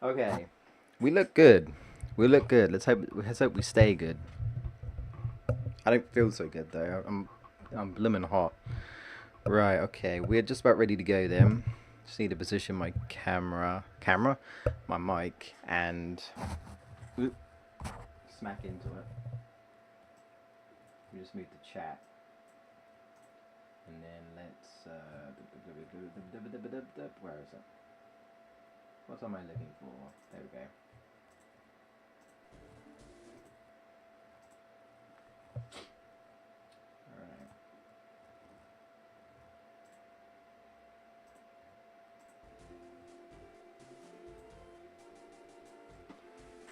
Okay, we look good. We look good. Let's hope we stay good. I don't feel so good though. I'm blooming hot. Right. Okay, we're just about ready to go then. Just need to position my my mic, and oop, smack into it. We just move the chat, and then let's. Where is it? What am I looking for? There we go. Alright.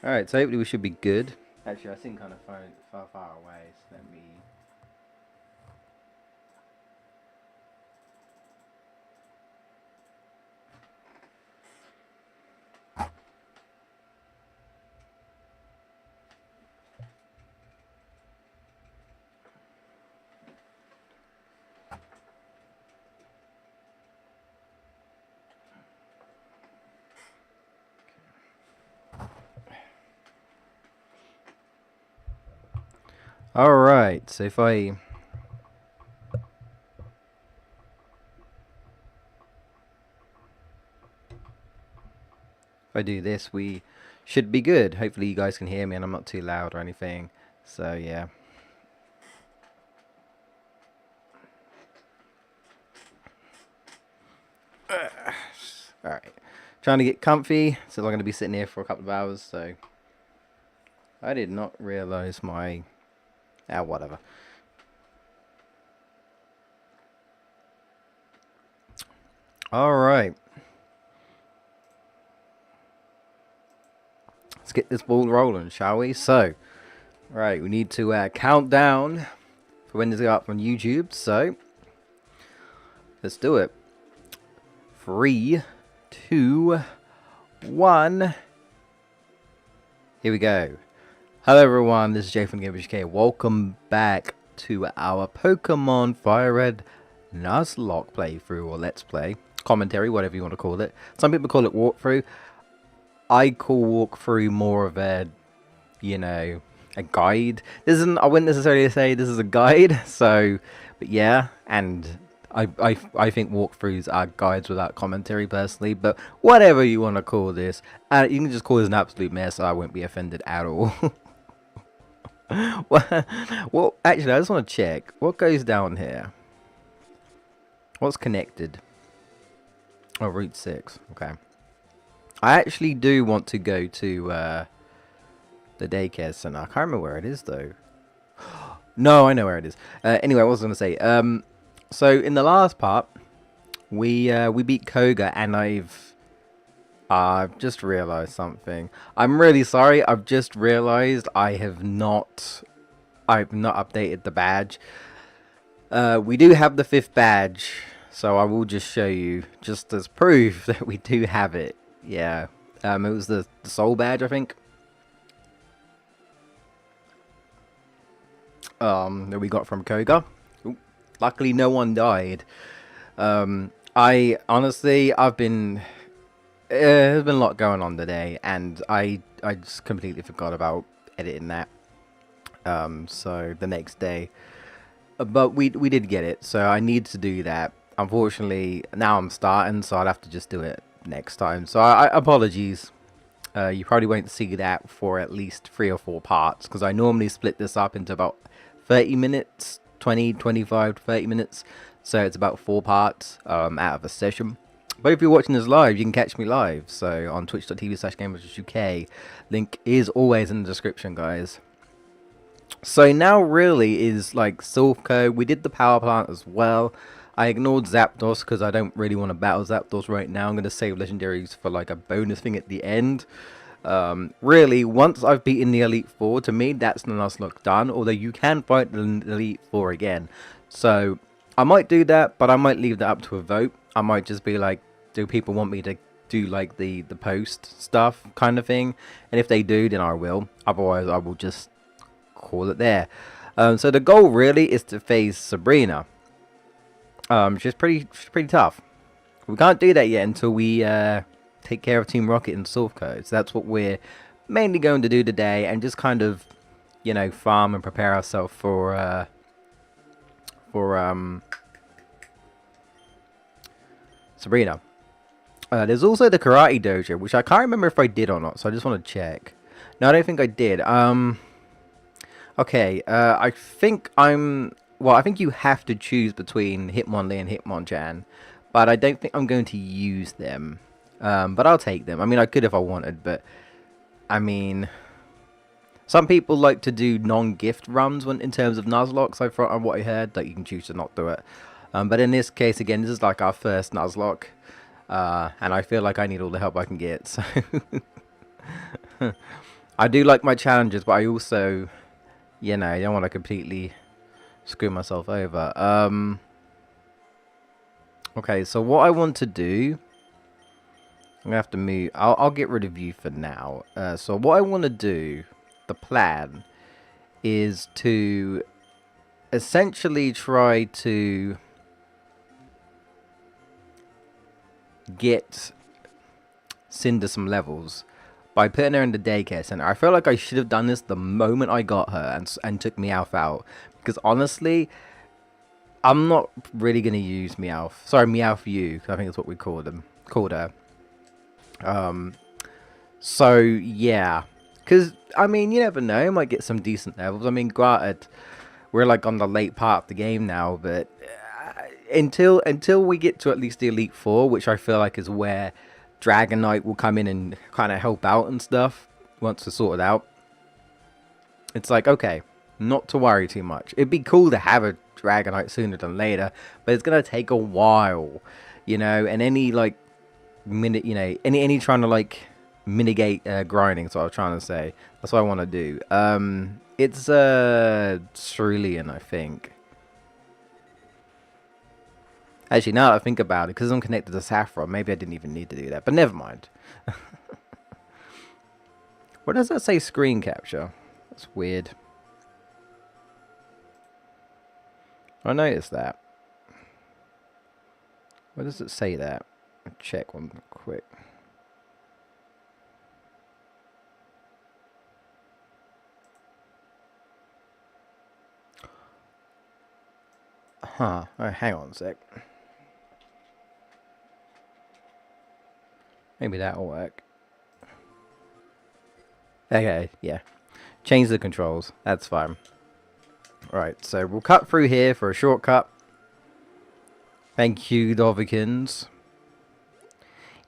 Alright, so hopefully we should be good. Actually, I seem kind of far away, so let me. Alright, so if I do this, we should be good. Hopefully you guys can hear me and I'm not too loud or anything. So yeah. Alright. Trying to get comfy, so I'm going to be sitting here for a couple of hours, so I did not realize my whatever. Alright. Let's get this ball rolling, shall we? So, right, we need to count down for when this go up on YouTube. So, let's do it. 3, 2, 1. Here we go. Hello everyone, this is Jay from GamebustersUK. Welcome back to our Pokemon Fire Red Nuzlocke playthrough, or Let's Play. Commentary, whatever you want to call it. Some people call it walkthrough. I call walkthrough more of a, you know, a guide. This isn't, I wouldn't necessarily say this is a guide, so, but yeah, and I think walkthroughs are guides without commentary personally, but whatever you want to call this, you can just call this an absolute mess, I won't be offended at all. Well, actually, I just want to check, what goes down here? What's connected? Oh, Route 6, okay. I actually do want to go to the daycare center. I can't remember where it is though. No, I know where it is. Anyway, what was I going to say? So in the last part, we beat Koga, and I've just realized something. I'm really sorry. I've just realized I've not updated the badge. We do have the 5th badge, so I will just show you just as proof that we do have it. Yeah, it was the soul badge, I think. That we got from Koga. Ooh, luckily, no one died. I honestly, there's been a lot going on today, and I just completely forgot about editing that. So the next day, but we did get it, so I need to do that. Unfortunately, now I'm starting, so I'll have to just do it next time. So I apologies. You probably won't see that for at least 3 or 4 parts, because I normally split this up into about 30 minutes, 20, 25 to 30 minutes. So it's about 4 parts out of a session. But if you're watching this live, you can catch me live. So on twitch.tv/GamebustersUK. Link is always in the description, guys. So now really is like Silphco. We did the power plant as well. I ignored Zapdos because I don't really want to battle Zapdos right now. I'm going to save legendaries for like a bonus thing at the end. Really, once I've beaten the Elite Four, to me that's the Nuzlocke done. Although you can fight the Elite Four again. So I might do that, but I might leave that up to a vote. I might just be like, do people want me to do like the post stuff kind of thing? And if they do, then I will. Otherwise, I will just call it there. So the goal really is to face Sabrina. She's pretty tough. We can't do that yet until we take care of Team Rocket and Source Code. So that's what we're mainly going to do today, and just kind of, you know, farm and prepare ourselves for Sabrina. There's also the Karate Dojo, which I can't remember if I did or not, so I just want to check. No, I don't think I did. Okay, I think I think you have to choose between Hitmonlee and Hitmonchan, but I don't think I'm going to use them. But I'll take them. I mean, I could if I wanted, but I mean, some people like to do non-gift runs in terms of Nuzlocke. So from what I heard, that you can choose to not do it. But in this case, again, this is like our first Nuzlocke, and I feel like I need all the help I can get. So I do like my challenges, but I also, you know, I don't want to completely screw myself over. Okay, so what I want to do, I'm gonna have to move. I'll get rid of you for now. So what I want to do, the plan, is to essentially try to get Cinder some levels by putting her in the daycare center. I feel like I should have done this the moment I got her and took Meowth out, because honestly, I'm not really gonna use Meowth. Sorry, Meowth, I think that's what we called her. So yeah, because I mean, you never know, I might get some decent levels. I mean, granted, we're like on the late part of the game now, but until we get to at least the Elite Four, which I feel like is where Dragonite will come in and kind of help out and stuff once it's sorted out. It's like, okay, not to worry too much. It'd be cool to have a Dragonite sooner than later, but it's gonna take a while, you know. And any like minute, you know, any trying to like mitigate grinding. That's what I was trying to say. That's what I want to do. It's Cerulean, I think. Actually, now that I think about it, because I'm connected to Saffron, maybe I didn't even need to do that. But never mind. What does that say? Screen capture. That's weird. I noticed that. Where does it say that? I'll check one quick. Huh. Oh, hang on a sec. Maybe that'll work. Okay, yeah. Change the controls. That's fine. Right, so we'll cut through here for a shortcut. Thank you, Dovikins.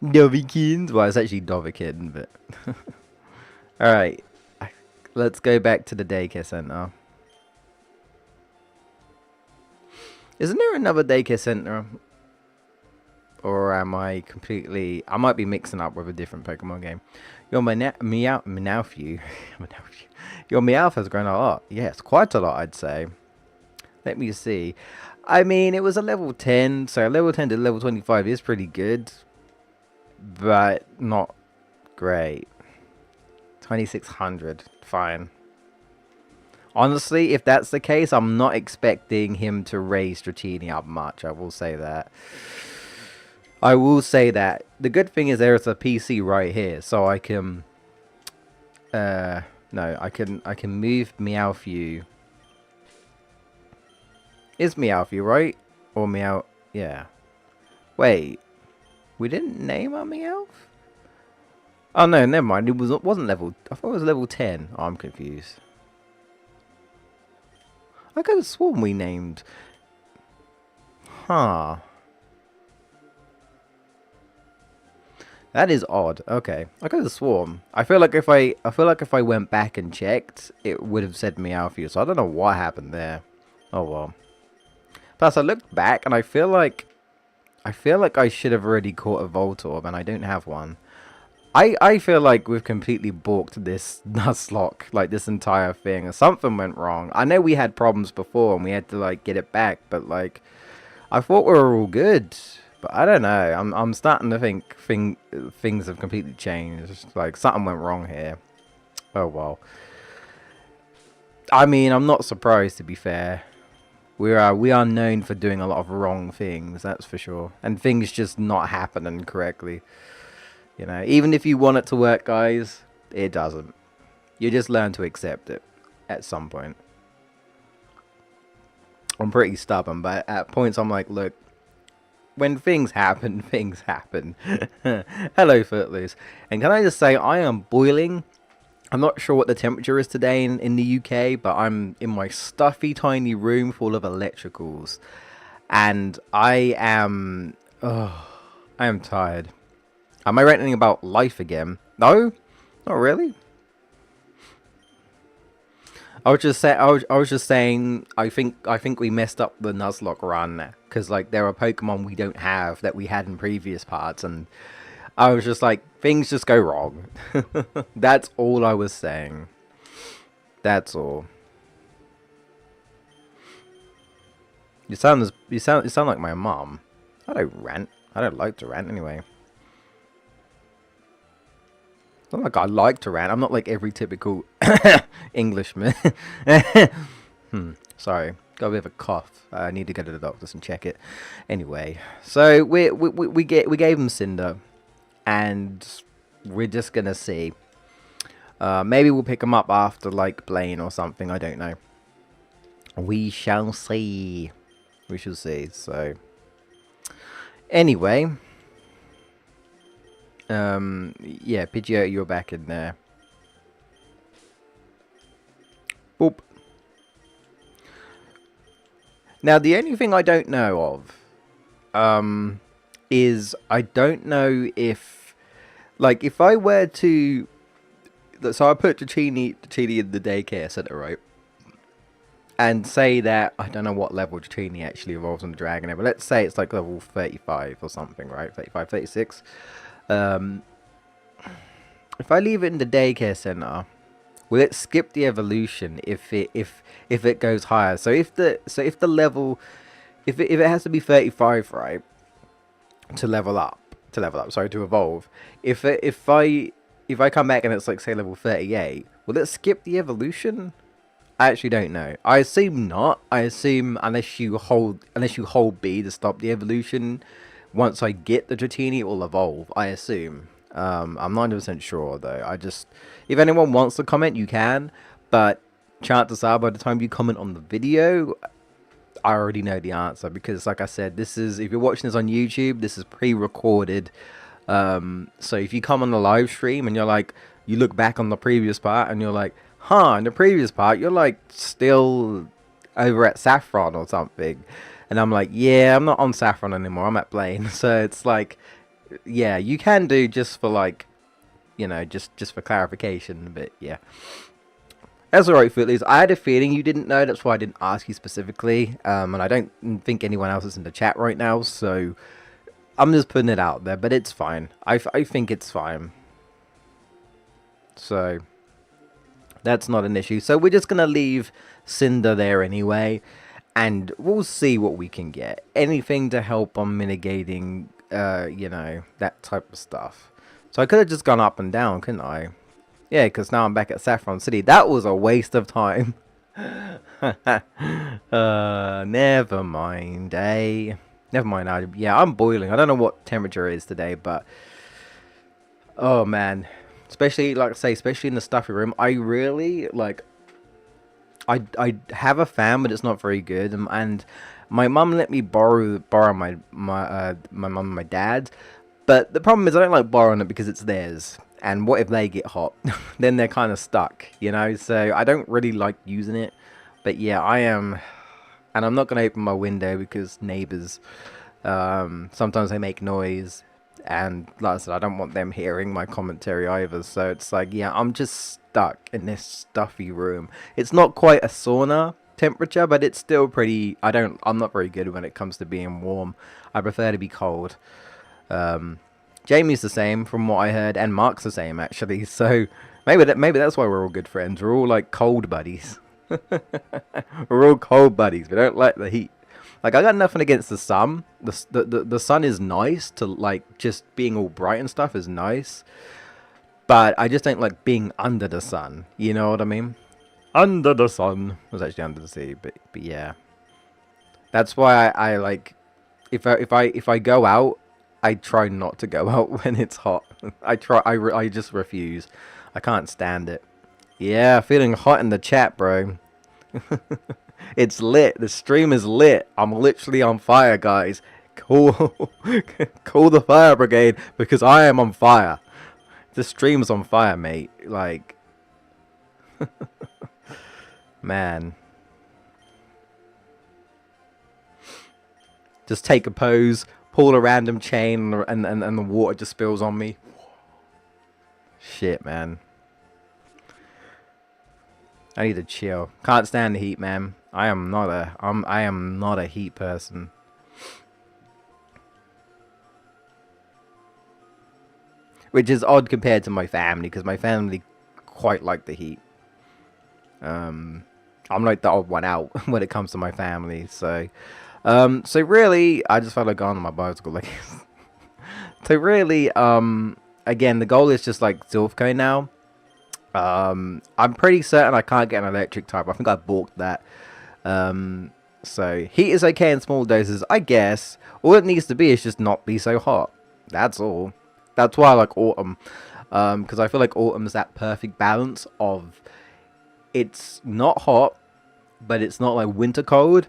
Dovikins? Well, it's actually Dovikin, but... Alright. Let's go back to the daycare center. Isn't there another daycare center? Or am I completely... I might be mixing up with a different Pokemon game. Your Meowth. Your Meowth has grown a lot. Yes, quite a lot, I'd say. Let me see. I mean, it was a level 10. So level 10 to level 25 is pretty good. But not great. 2600. Fine. Honestly, if that's the case, I'm not expecting him to raise Dratini up much. I will say that. I will say that. The good thing is there's a PC right here, so I can no, I can move Meowth. Is Meowth right? Or Meow, yeah. Wait. We didn't name our Meowth? Oh no, never mind. It wasn't level, I thought it was level 10. Oh, I'm confused. I could have sworn we named. Huh. That is odd. Okay, I could have sworn. I feel like if I went back and checked, it would have said Meowth. So I don't know what happened there. Oh well. Plus, I looked back and I feel like I should have already caught a Voltorb, and I don't have one. I feel like we've completely balked this Nuzlocke, like this entire thing. Something went wrong. I know we had problems before and we had to like get it back, but like I thought we were all good. But I don't know. I'm starting to think things have completely changed. Like something went wrong here. Oh well. I mean, I'm not surprised, to be fair. We are known for doing a lot of wrong things, that's for sure, and things just not happening correctly. You know, even if you want it to work, guys, it doesn't. You just learn to accept it at some point. I'm pretty stubborn, but at points I'm like, look, when things happen, things happen. Hello, Footloose. And can I just say, I am boiling. I'm not sure what the temperature is today in the UK, but I'm in my stuffy, tiny room full of electricals. And I am tired. Am I ranting about life again? No? Not really. I was just saying I think we messed up the Nuzlocke run, because like there are Pokemon we don't have that we had in previous parts, and I was just like, things just go wrong. That's all I was saying. That's all. You sound like my mom. I don't rant. I don't like to rant anyway. It's not like I like to rant. I'm not like every typical Englishman. Sorry, got a bit of a cough. I need to go to the doctors and check it. Anyway, so we gave him Cinder, and we're just gonna see. Maybe we'll pick him up after like Blaine or something. I don't know. We shall see. We shall see. So anyway. Yeah, Pidgeotto, you're back in there. Boop. Now, the only thing I don't know of, is I don't know if, like, if I were to, so I put Dratini in the daycare center, right? And say that, I don't know what level Dratini actually evolves on the Dragonair, but let's say it's like level 35 or something, right? 35, 36. If I leave it in the daycare center, will it skip the evolution if it goes higher? So if the level, if it has to be 35, right, to evolve. If I come back and it's like say level 38, will it skip the evolution? I actually don't know. I assume not. I assume unless you hold B to stop the evolution. Once I get the Dratini, it will evolve, I assume. I'm 90% sure, though. If anyone wants to comment, you can. But chances are, by the time you comment on the video, I already know the answer. Because, like I said, if you're watching this on YouTube, this is pre-recorded. So if you come on the live stream and you look back on the previous part and you're like, in the previous part, you're like still over at Saffron or something. And I'm like, yeah, I'm not on Saffron anymore. I'm at Blaine. So it's like, yeah, you can do just for like, just for clarification. But yeah, that's alright, Footlies. I had a feeling you didn't know. That's why I didn't ask you specifically. And I don't think anyone else is in the chat right now. So I'm just putting it out there. But it's fine. I think it's fine. So that's not an issue. So we're just going to leave Cinder there anyway. And we'll see what we can get. Anything to help on mitigating, that type of stuff. So I could have just gone up and down, couldn't I? Yeah, because now I'm back at Saffron City. That was a waste of time. Never mind, eh? Never mind. Yeah, I'm boiling. I don't know what temperature it is today, but... Oh, man. Especially, like I say, especially in the stuffy room. I really, like... I have a fan, but it's not very good, and my mum let me borrow my mum and my dad's, but the problem is I don't like borrowing it because it's theirs, and what if they get hot? Then they're kind of stuck, so I don't really like using it. But yeah, I am, and I'm not going to open my window because neighbors, sometimes they make noise, and like I said, I don't want them hearing my commentary either. So it's like, yeah, I'm just stuck in this stuffy room. It's not quite a sauna temperature, but it's still pretty. I'm not very good when it comes to being warm. I prefer to be cold. Jamie's the same from what I heard, and Mark's the same actually. So maybe that's why we're all good friends. We're all like cold buddies. We're all cold buddies. We don't like the heat. Like, I got nothing against the sun. The sun is nice to, like, just being all bright and stuff is nice. But I just don't like being under the sun. You know what I mean? Under the sun. It was actually under the sea, but yeah. That's why I like, if I go out I try not to go out when it's hot. I just refuse. I can't stand it. Yeah, feeling hot in the chat, bro. It's lit. The stream is lit. I'm literally on fire, guys. Call, call the fire brigade because I am on fire. The stream's on fire, mate. Like, man. Just take a pose, pull a random chain, and the water just spills on me. Shit, man. I need to chill. Can't stand the heat, man. I am not a heat person. Which is odd compared to my family, because my family quite like the heat. I'm like the odd one out when it comes to my family, so so really I just felt like going on my bicycle like so really again the goal is just like Zilfco now. I'm pretty certain I can't get an electric type. I think I balked that. So heat is okay in small doses, I guess. All it needs to be is just not be so hot. That's all. That's why I like autumn, because I feel like autumn is that perfect balance of it's not hot, but it's not like winter cold,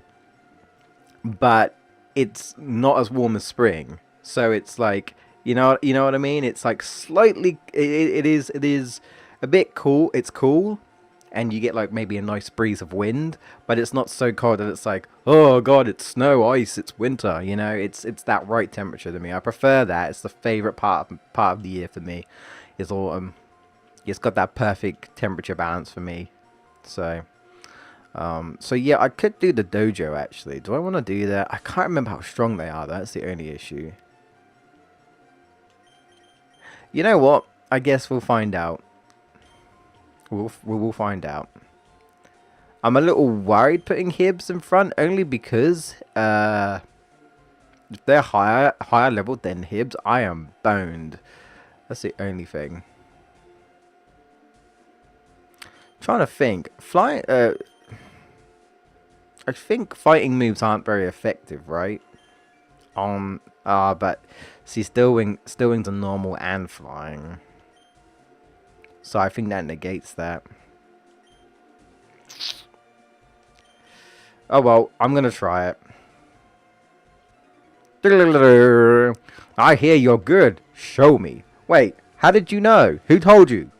but it's not as warm as spring. So it's like, you know what I mean? It's like slightly, it is a bit cool. It's cool, and you get like maybe a nice breeze of wind, but it's not so cold that it's like, oh god, it's snow, ice, it's winter. You know, it's that right temperature to me. I prefer that. It's the favorite part of the year for me, is autumn. It's got that perfect temperature balance for me. So so yeah, I could do the dojo actually. Do I want to do that? I can't remember how strong they are. That's the only issue. You know what? I guess we'll find out. We'll find out. I'm a little worried putting Hibs in front, only because if they're higher level than Hibs, I am boned. That's the only thing. Trying to think. I think fighting moves aren't very effective, right? But see, still wings are normal and flying. So I think that negates that. Oh well, I'm gonna try it. I hear you're good. Show me. Wait, how did you know? Who told you?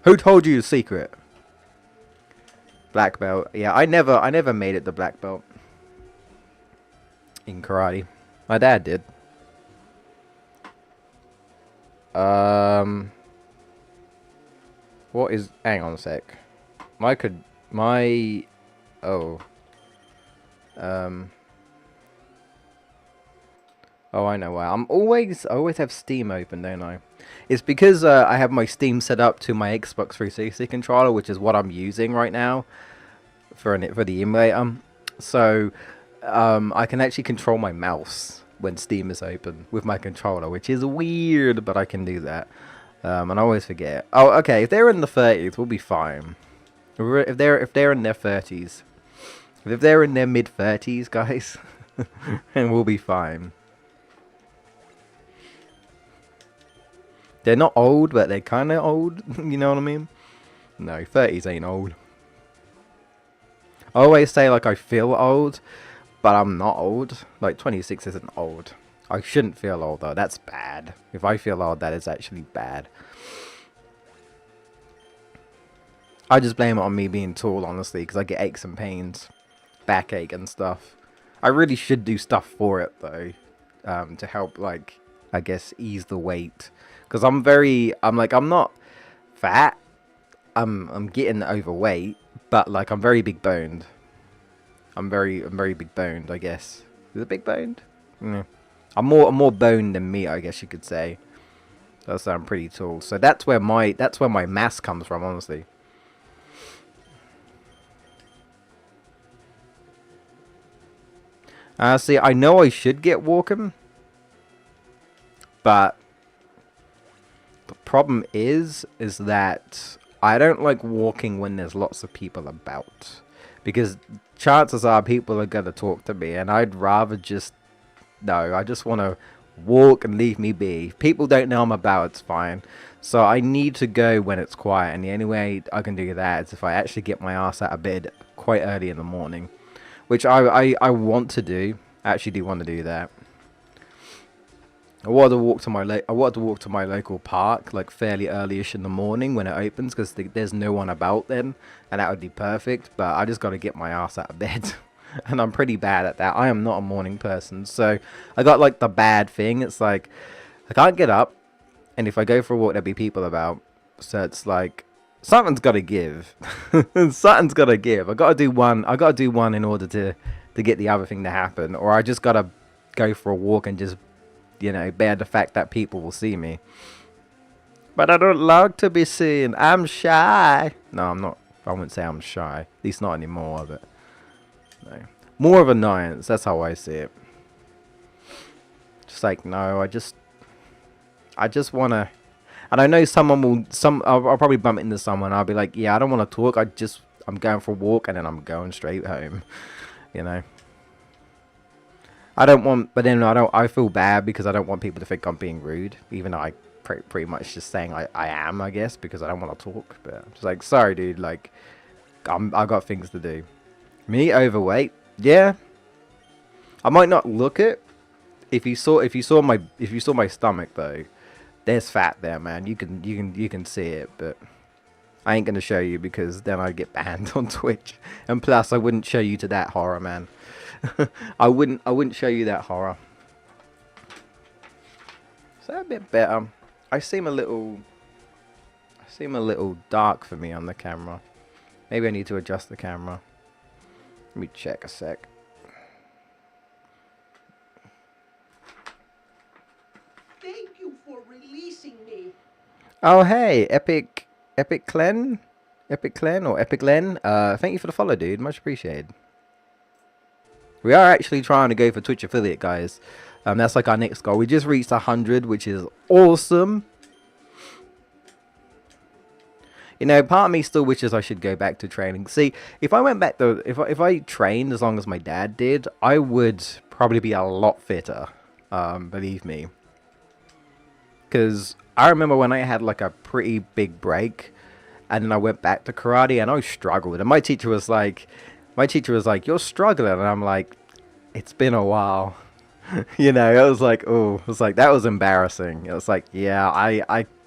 Who told you the secret? Black belt. Yeah, I never made it the black belt in karate. My dad did. What is... Hang on a sec. Oh, I know why. I always have Steam open, don't I? It's because I have my Steam set up to my Xbox 360 controller, which is what I'm using right now for the emulator. So I can actually control my mouse when Steam is open with my controller, which is weird, but I can do that. And I always forget. Oh, okay. If they're in the 30s, we'll be fine. If they're in their 30s, if they're in their mid 30s, guys, and we'll be fine. They're not old, but they're kind of old. You know what I mean? No, 30s ain't old. I always say like I feel old, but I'm not old. Like 26 isn't old. I shouldn't feel old though. That's bad. If I feel old, that is actually bad. I just blame it on me being tall, honestly, because I get aches and pains, backache and stuff. I really should do stuff for it though, to help, like, I guess ease the weight. Because I'm not fat. I'm getting overweight, but like I'm very big boned. I'm very big boned, I guess. Is it big boned? Mm. I'm more boned than me, I guess you could say. That's I'm pretty tall. So that's where my mass comes from, honestly. See, I know I should get walking, but the problem is that I don't like walking when there's lots of people about, because chances are people are gonna talk to me, and I'd rather just... No, I just want to walk and leave me be. If people don't know I'm about, it's fine. So I need to go when it's quiet, and the only way I can do that is if I actually get my ass out of bed quite early in the morning, which I want to do. I actually do want to do that. I wanted to walk to my local park like fairly early-ish in the morning when it opens, because there's no one about then, and that would be perfect. But I just got to get my ass out of bed. And I'm pretty bad at that. I am not a morning person, so I got like the bad thing. It's like I can't get up, and if I go for a walk, there'll be people about. So it's like something's got to give. Something's got to give. I got to do one. I got to do one in order to get the other thing to happen, or I just got to go for a walk and just, you know, bear the fact that people will see me. But I don't like to be seen. I'm shy. No, I'm not. I wouldn't say I'm shy. At least not anymore, but no. More of annoyance. That's how I see it. Just like, no, I just want to. And I know someone will. I'll probably bump into someone. I'll be like, yeah, I don't want to talk. I'm going for a walk, and then I'm going straight home. You know. I don't want, but then I feel bad because I don't want people to think I'm being rude, even though I pretty much just saying I am, I guess, because I don't want to talk. But I'm just like, sorry, dude, like, I got things to do. Me overweight, yeah. I might not look it. If you saw my stomach though, there's fat there, man. You can see it, but I ain't gonna show you because then I'd get banned on Twitch. And plus, I wouldn't show you to that horror, man. I wouldn't show you that horror. Is that a bit better? I seem a little dark for me on the camera. Maybe I need to adjust the camera. Let me check a sec. Thank you for releasing me. Oh hey, Epic Len or Epic Len. Thank you for the follow, dude. Much appreciated. We are actually trying to go for Twitch affiliate, guys. That's like our next goal. We just reached 100, which is awesome. You know, part of me still wishes I should go back to training. See, if I went back to, if I trained as long as my dad did, I would probably be a lot fitter. Believe me. Because I remember when I had like a pretty big break, and then I went back to karate, and I struggled. And my teacher was like, you're struggling. And I'm like, it's been a while. You know, it was like, oh, it was like, that was embarrassing. It was like, yeah,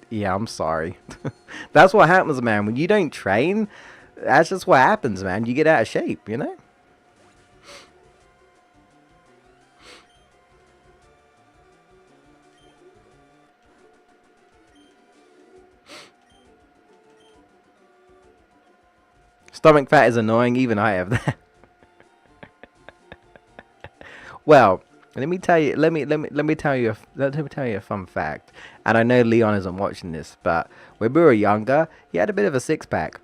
yeah, I'm sorry. That's what happens, man. When you don't train, that's just what happens, man. You get out of shape, you know? Stomach fat is annoying. Even I have that. Well, let me tell you a fun fact. And I know Leon isn't watching this, but when we were younger, he had a bit of a six-pack.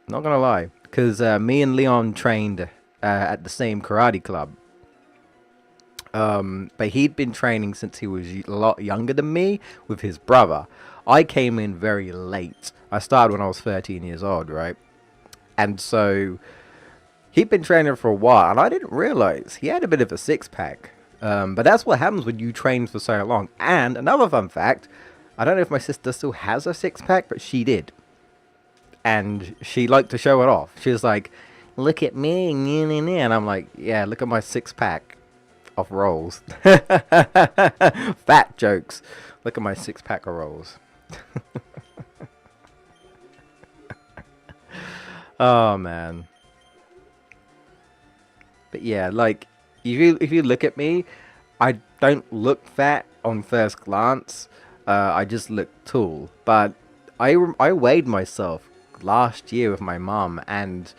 Not gonna lie, because me and Leon trained at the same karate club. But he'd been training since he was a lot younger than me with his brother. I came in very late. I started when I was 13 years old, right? And so he'd been training for a while, and I didn't realize he had a bit of a six-pack. But that's what happens when you train for so long. And another fun fact, I don't know if my sister still has a six-pack, but she did. And she liked to show it off. She was like, look at me, and I'm like, yeah, look at my six-pack of rolls. Fat jokes. Look at my six-pack of rolls. Oh, man. But yeah, like, if you look at me, I don't look fat on first glance. I just look tall. But I weighed myself last year with my mum, and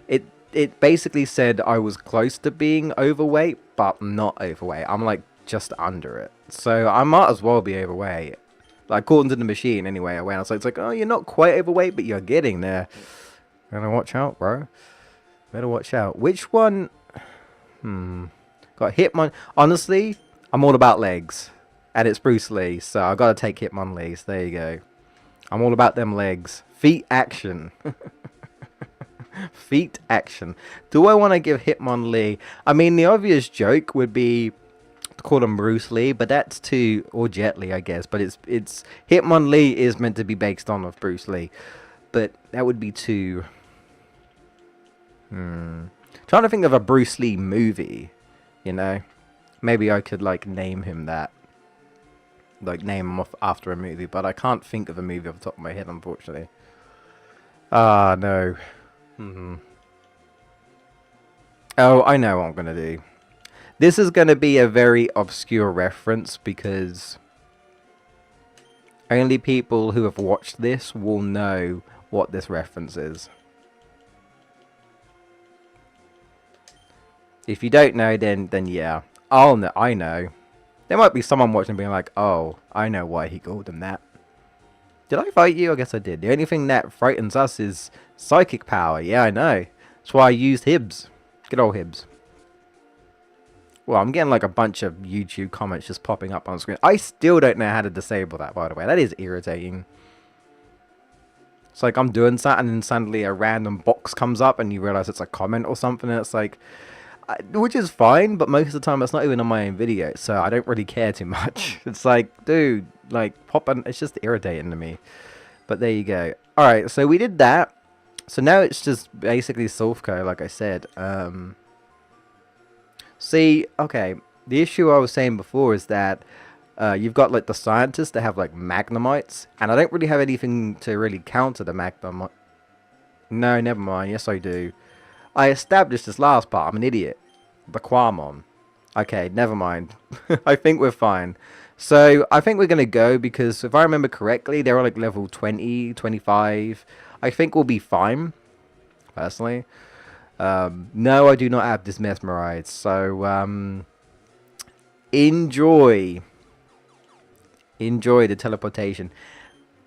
it basically said I was close to being overweight, but not overweight. I'm like just under it. So I might as well be overweight. Like, according to the machine anyway, I went. So it's like, oh, you're not quite overweight, but you're getting there. Better watch out, bro. Better watch out. Which one? Got Hitmon. Honestly, I'm all about legs. And it's Bruce Lee, so I gotta take Hitmon legs. There you go. I'm all about them legs. Feet action. Feet action. Do I want to give Hitmon Lee? I mean, the obvious joke would be to call him Bruce Lee, but that's too, or Jet Li, I guess. But it's Hitmonlee is meant to be based on of Bruce Lee, but that would be too. Trying to think of a Bruce Lee movie, you know. Maybe I could like name him that, like name him off after a movie, but I can't think of a movie off the top of my head, unfortunately. Ah, no. Oh, I know what I'm gonna do. This is gonna be a very obscure reference because only people who have watched this will know what this reference is. If you don't know, then yeah, I know. There might be someone watching being like, "Oh, I know why he called him that." Did I fight you? I guess I did. The only thing that frightens us is psychic power. Yeah, I know. That's why I used Hibbs. Good old Hibbs. Well, I'm getting like a bunch of YouTube comments just popping up on the screen. I still don't know how to disable that, by the way. That is irritating. It's like I'm doing something and then suddenly a random box comes up and you realize it's a comment or something. And it's like, which is fine, but most of the time it's not even on my own video, so I don't really care too much. It's like, dude, like popping, it's just irritating to me. But there you go. All right, so we did that. So now it's just basically Soulfco, like I said. See, okay, the issue I was saying before is that you've got like the scientists that have like magnemites, and I don't really have anything to really counter the magnemite. No, never mind. Yes, I do. I established this last part. I'm an idiot. The Quamon. Okay, never mind. I think we're fine. So I think we're going to go because if I remember correctly, they're like level 20, 25. I think we'll be fine, personally. No, I do not have this mesmerized. So, enjoy the teleportation.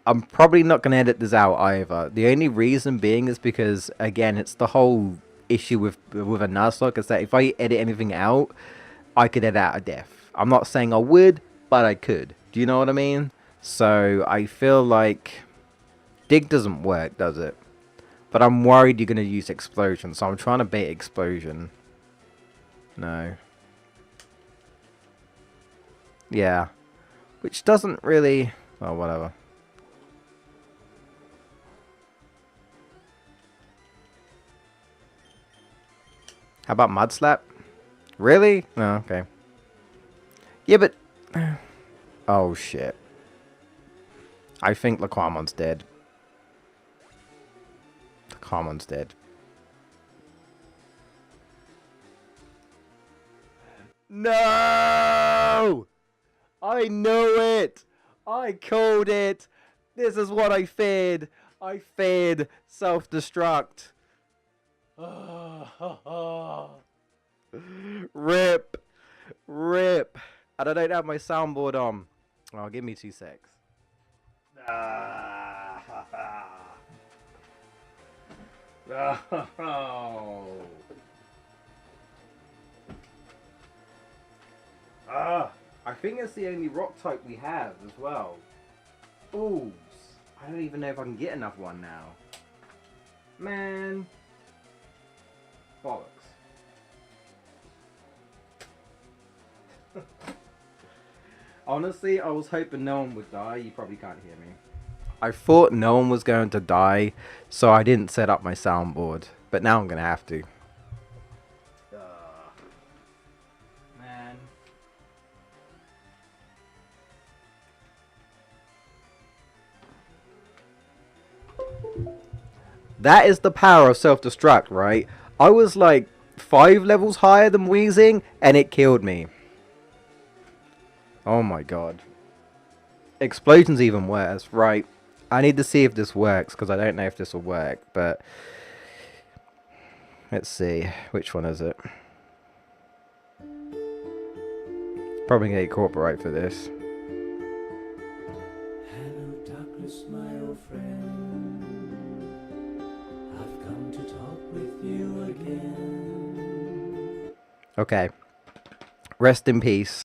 I'm probably not going to edit this out either. The only reason being is because, again, it's the whole issue with a Nuzlocke is that if I edit anything out, I could edit out a death. I'm not saying I would, but I could. Do you know what I mean? So I feel like dig doesn't work, does it? But I'm worried you're going to use explosion, so I'm trying to bait explosion. No. Yeah. Which doesn't really... well, whatever. How about Mud Slap? Really? No, okay. Yeah, but... oh, shit. I think Laquamon's dead. Laquamon's dead. No! I knew it! I called it! This is what I feared! I feared self-destruct. Rip. Rip. And I don't have my soundboard on. Oh, give me 2 secs. I think it's the only rock type we have as well. Ooh. I don't even know if I can get another one now. Man. Bollocks. Honestly, I was hoping no one would die. You probably can't hear me. I thought no one was going to die, so I didn't set up my soundboard. But now I'm going to have to. Man. That is the power of self-destruct, right? I was like 5 levels higher than Wheezing, and it killed me. Oh my god. Explosion's even worse, right? I need to see if this works, because I don't know if this will work, but... let's see. Which one is it? Probably gonna get copyright for this. Hello, darkness, my old friend. I've come to talk with you again. Okay. Rest in peace.